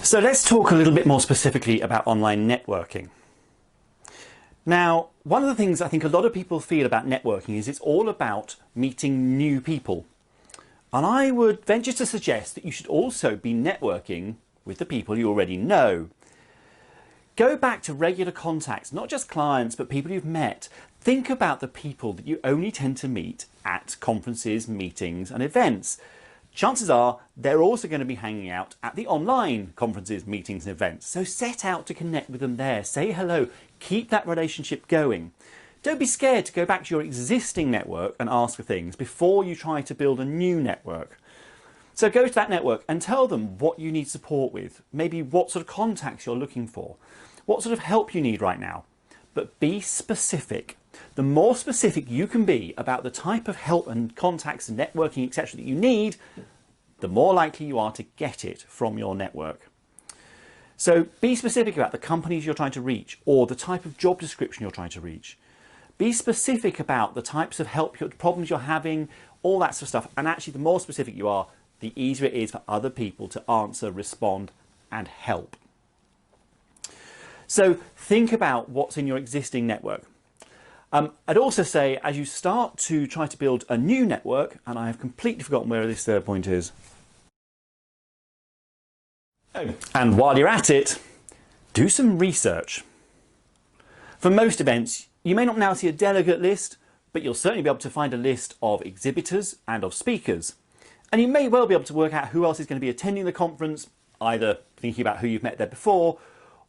So let's talk a little bit more specifically about online networking. Now, one of the things I think a lot of people feel about networking is it's all about meeting new people. And I would venture to suggest that you should also be networking with the people you already know. Go back to regular contacts, not just clients, but people you've met. Think about the people that you only tend to meet at conferences, meetings, and events. Chances are they're also going to be hanging out at the online conferences, meetings, and events. So set out to connect with them there. Say hello. Keep that relationship going. Don't be scared to go back to your existing network and ask for things before you try to build a new network. So go to that network and tell them what you need support with, maybe what sort of contacts you're looking for, what sort of help you need right now. But be specific. The more specific you can be about the type of help and contacts and networking, etc. that you need, the more likely you are to get it from your network. So be specific about the companies you're trying to reach or the type of job description you're trying to reach. Be specific about the types of help, problems you're having, all that sort of stuff. And actually, the more specific you are, the easier it is for other people to answer, respond, and help. So think about what's in your existing network. I'd also say, as you start to try to build a new network, and I have completely forgotten where this third point is. Oh. And while you're at it, do some research. For most events, you may not now see a delegate list, but you'll certainly be able to find a list of exhibitors and of speakers. And you may well be able to work out who else is going to be attending the conference, either thinking about who you've met there before,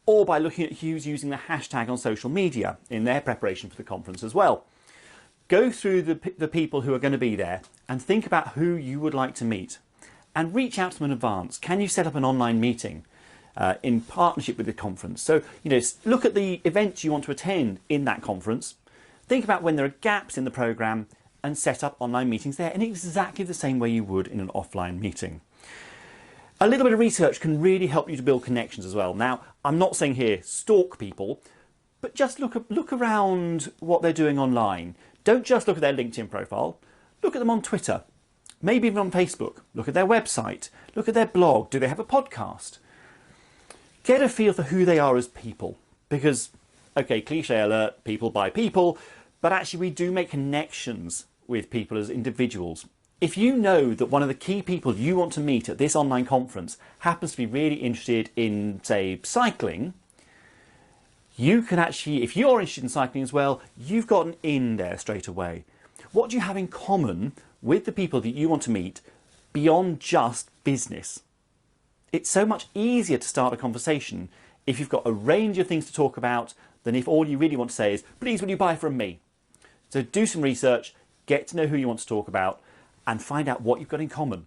or by looking at who's using the hashtag on social media in their preparation for the conference as well. Go through the people who are going to be there and think about who you would like to meet and reach out to them in advance. Can you set up an online meeting in partnership with the conference? So, look at the events you want to attend in that conference. Think about when there are gaps in the program and set up online meetings there in exactly the same way you would in an offline meeting. A little bit of research can really help you to build connections as well. Now, I'm not saying here stalk people, but just look around what they're doing online. Don't just look at their LinkedIn profile. Look at them on Twitter, maybe even on Facebook. Look at their website. Look at their blog. Do they have a podcast? Get a feel for who they are as people. Because, okay, cliche alert, people buy people, but actually we do make connections with people as individuals. If you know that one of the key people you want to meet at this online conference happens to be really interested in, say, cycling, you can actually, if you're interested in cycling as well, you've got an in there straight away. What do you have in common with the people that you want to meet beyond just business? It's so much easier to start a conversation if you've got a range of things to talk about than if all you really want to say is, please, will you buy from me? So do some research, get to know who you want to talk about, and find out what you've got in common.